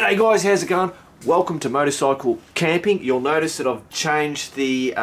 G'day guys, how's it going? Welcome to Motorcycle Camping. You'll notice that I've changed the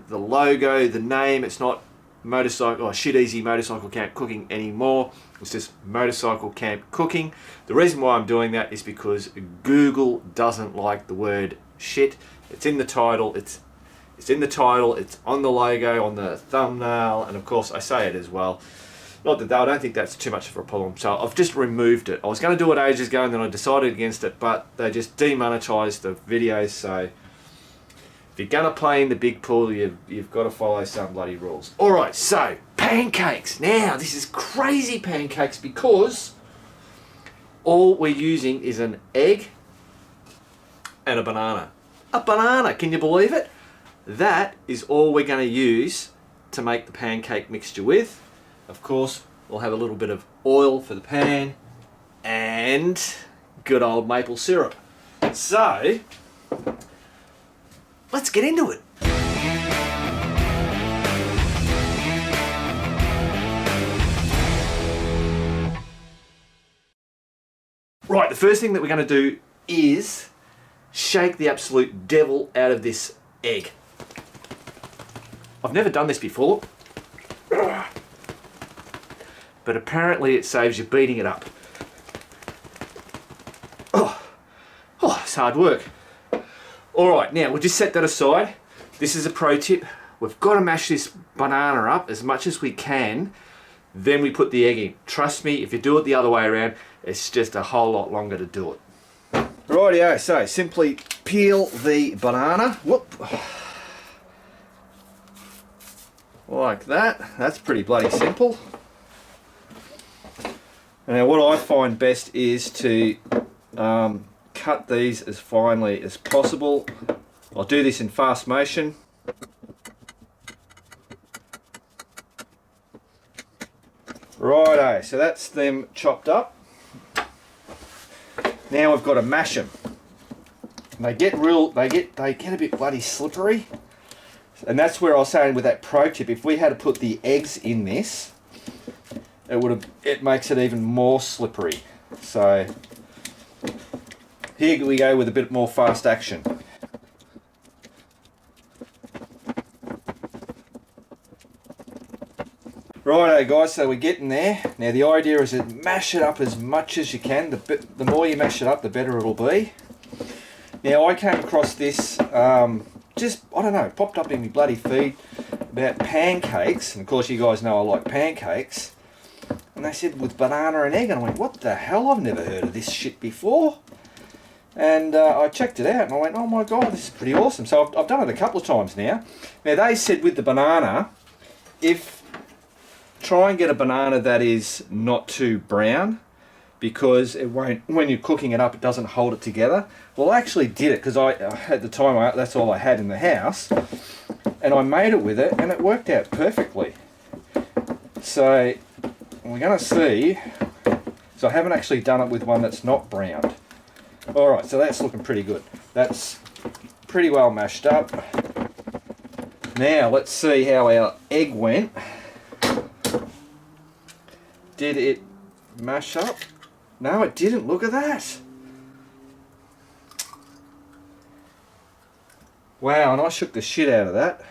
logo, the name. It's not motorcycle or Shit Easy Motorcycle Camp Cooking anymore. It's just Motorcycle Camp Cooking. The reason why I'm doing that is because Google doesn't like the word shit. It's in the title. It's in the title. It's on the logo, on the thumbnail, and of course I say it as well. Not that I don't think that's too much of a problem, so I've just removed it. I was going to do it ages ago and then I decided against it, but they just demonetized the videos, so if you're going to play in the big pool, you've got to follow some bloody rules. Alright, so, pancakes. Now, this is crazy pancakes because all we're using is an egg and a banana. A banana, can you believe it? That is all we're going to use to make the pancake mixture with. Of course, we'll have a little bit of oil for the pan and good old maple syrup. So, let's get into it. Right, the first thing that we're going to do is shake the absolute devil out of this egg. I've never done this before, but apparently it saves you beating it up. Oh, it's hard work. Alright, now we'll just set that aside. This is a pro tip. We've got to mash this banana up as much as we can, then we put the egg in. Trust me, if you do it the other way around, it's just a whole lot longer to do it. Rightio, so simply peel the banana. Whoop. Like that. That's pretty bloody simple. Now what I find best is to cut these as finely as possible. I'll do this in fast motion. Righto, so that's them chopped up. Now I've got to mash them. They get a bit bloody slippery. And that's where I was saying with that pro tip, if we had to put the eggs in this, it makes it even more slippery. So here we go with a bit more fast action. Righto guys, so we're getting there. Now the idea is to mash it up as much as you can. The more you mash it up, the better it'll be. Now I came across this, just, I don't know, popped up in my bloody feed about pancakes. And of course you guys know I like pancakes. And they said with banana and egg, and I went, what the hell, I've never heard of this shit before. And I checked it out and I went, oh my god, this is pretty awesome. So I've done it a couple of times now. Now they said with the banana, try and get a banana that is not too brown, because it won't, when you're cooking it up, it doesn't hold it together. Well, I actually did it because at the time that's all I had in the house, and I made it with it and it worked out perfectly. So we're going to see. So I haven't actually done it with one that's not browned. Alright, so that's looking pretty good. That's pretty well mashed up. Now let's see how our egg went. Did it mash up? No, it didn't. Look at that. Wow, and I shook the shit out of that.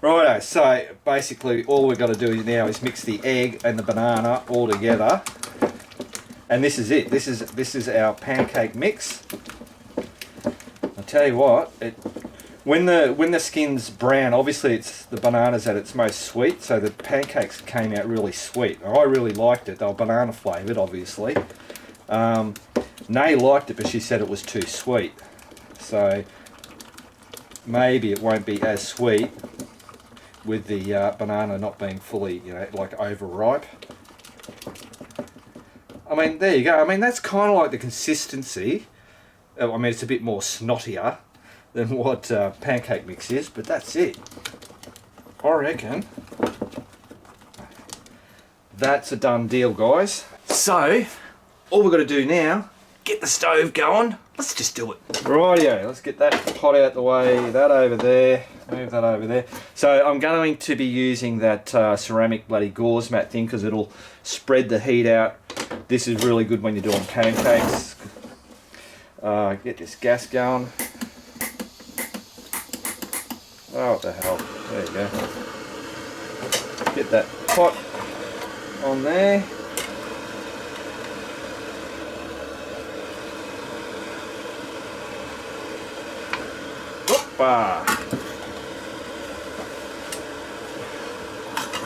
Righto, so basically all we've got to do now is mix the egg and the banana all together. And this is it. This is our pancake mix. I'll tell you what, when the skin's brown, obviously it's the banana's at its most sweet, so the pancakes came out really sweet. I really liked it. They were banana flavoured, obviously. Nay liked it, but she said it was too sweet. So maybe it won't be as sweet with the banana not being fully, like overripe. I mean, there you go. I mean, that's kind of like the consistency. I mean, it's a bit more snottier than what pancake mix is, but that's it. I reckon that's a done deal, guys. So, all we've got to do now, get the stove going. Let's just do it. Rightio, let's get that pot out the way, that over there, move that over there. So I'm going to be using that ceramic bloody gauze mat thing because it'll spread the heat out. This is really good when you're doing pancakes. Get this gas going. Oh, what the hell. There you go. Get that pot on there. Hoppa.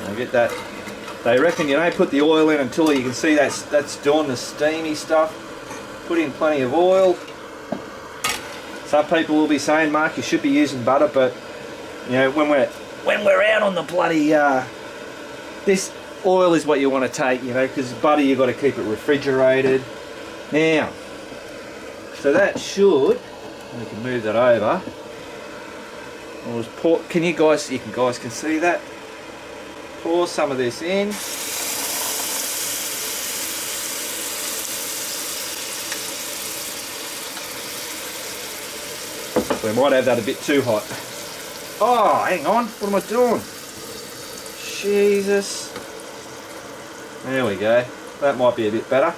Now get that. They reckon you don't put the oil in until you can see that's doing the steamy stuff. Put in plenty of oil. Some people will be saying, Mark, you should be using butter, but you know, when we're out on the bloody this oil is what you want to take, you know, because butter you've got to keep it refrigerated. Now, so that should, we can move that over. I'll just pour, you guys can see that. Pour some of this in. We might have that a bit too hot. Oh, hang on, what am I doing? Jesus. There we go. That might be a bit better.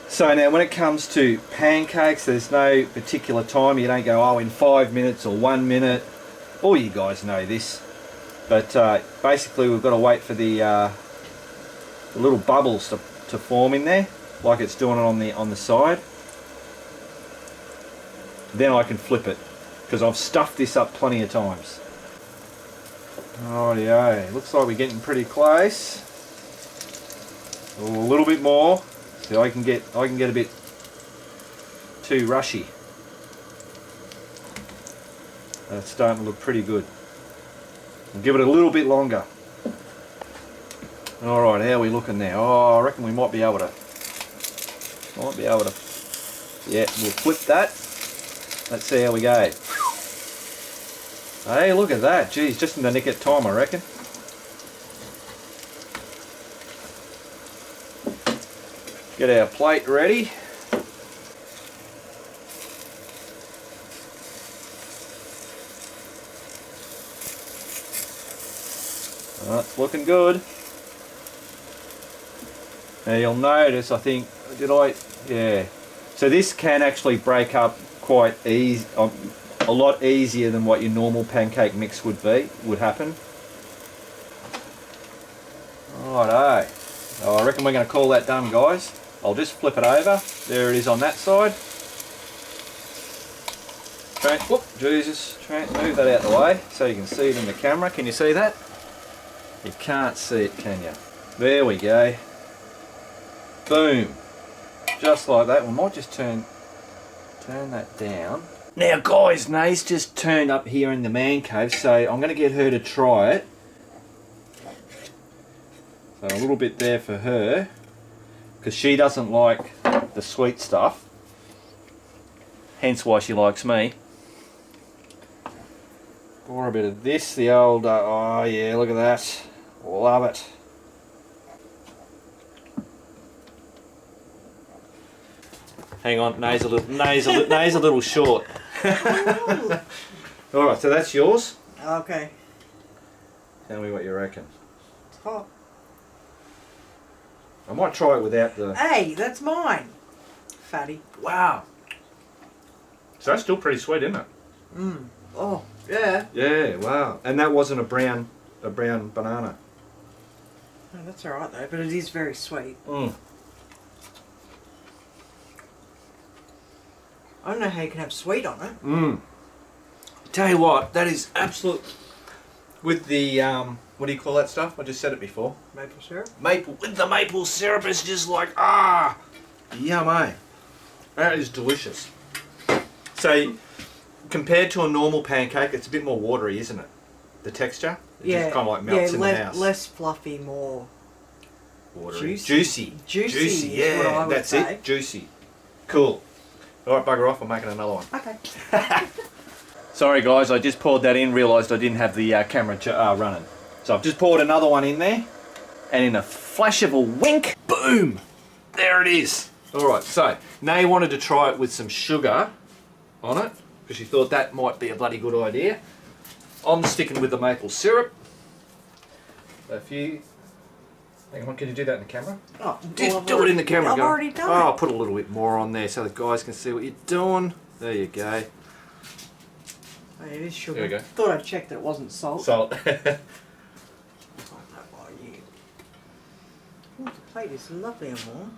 So now when it comes to pancakes, there's no particular time. You don't go, oh, in 5 minutes or 1 minute. All you guys know this. But basically we've got to wait for the little bubbles to form in there, like it's doing it on the side. Then I can flip it, because I've stuffed this up plenty of times. Rightio, looks like we're getting pretty close. A little bit more. So I can get a bit too rushy. That's starting to look pretty good. We'll give it a little bit longer. Alright, how are we looking now? Oh, I reckon we might be able to. Yeah, we'll flip that. Let's see how we go. Hey, look at that. Geez, just in the nick of time, I reckon. Get our plate ready. That's looking good. Now you'll notice, I think, yeah. So this can actually break up quite easy, a lot easier than what your normal pancake mix would happen. Righto. Oh, I reckon we're going to call that done, guys. I'll just flip it over. There it is on that side. Whoop, Jesus. Move that out of the way so you can see it in the camera. Can you see that? You can't see it, can you? There we go. Boom. Just like that. We might just turn that down. Now guys, Nae's just turned up here in the man cave, so I'm going to get her to try it. So a little bit there for her, because she doesn't like the sweet stuff. Hence why she likes me. Pour a bit of this, the old, oh yeah, look at that. Love it. Hang on, Nae's a little short. Alright, so that's yours. Okay. Tell me what you reckon. It's hot. I might try it without the... Hey, that's mine. Fatty. Wow. So that's still pretty sweet, isn't it? Mmm. Oh, yeah. Yeah, wow. And that wasn't a brown banana. Oh, that's alright though, but it is very sweet. Mm. I don't know how you can have sweet on it. Mmm. Tell you what, that is absolute... With the, what do you call that stuff? I just said it before. Maple syrup? With the maple syrup, it's just like, yum, eh? That is delicious. So, compared to a normal pancake, it's a bit more watery, isn't it? The texture? It just kind of like melts in the mouth. Less fluffy, more watery. Juicy. Yeah, that's it. Juicy. Cool. Alright, bugger off, I'm making another one. Okay. Sorry guys, I just poured that in, realised I didn't have the camera running. So I've just poured another one in there, and in a flash of a wink, boom! There it is. Alright, so, Nae wanted to try it with some sugar on it, because she thought that might be a bloody good idea. I'm sticking with the maple syrup. If you... Hang on, can you do that in the camera? Oh, Do it in the camera. I've go. already done Oh, it. I'll put a little bit more on there so the guys can see what you're doing. There you go. Oh, it is sugar. There we go. Thought I'd check that it wasn't salt. Salt. Oh, that by you. Oh, the plate is lovely and warm.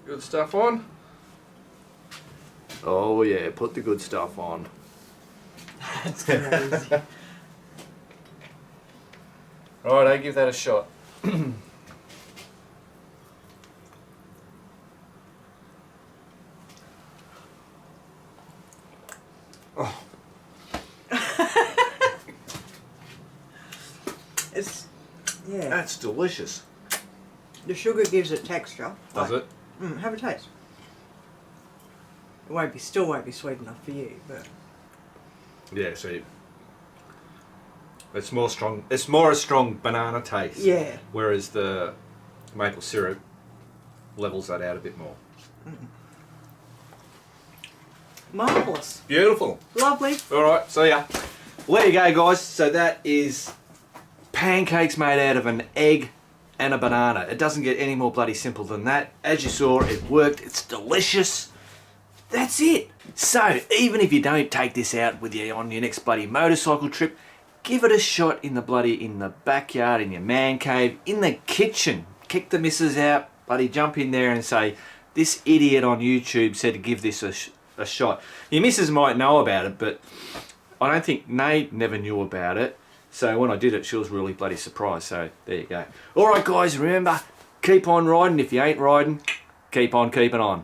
Good stuff on. Oh yeah, put the good stuff on. That's crazy. Right, I'll give that a shot. Oh. It's, yeah. That's delicious. The sugar gives it texture. Does it? Have a taste. It won't be, still won't be sweet enough for you, but Yeah, see. It's more strong. It's more a strong banana taste. yeah. Whereas the maple syrup levels that out a bit more. Marvellous. Beautiful. Lovely. All right, so yeah. Well, there you go, guys. So that is pancakes made out of an egg and a banana. It doesn't get any more bloody simple than that. As you saw, it worked. It's delicious. That's it. So even if you don't take this out with you on your next bloody motorcycle trip, give it a shot in the backyard, in your man cave, in the kitchen. Kick the missus out, bloody jump in there and say, this idiot on YouTube said to give this a shot. Your missus might know about it, but I don't think Nate never knew about it. So when I did it, she was really bloody surprised. So there you go. All right, guys, remember, keep on riding. If you ain't riding, keep on keeping on.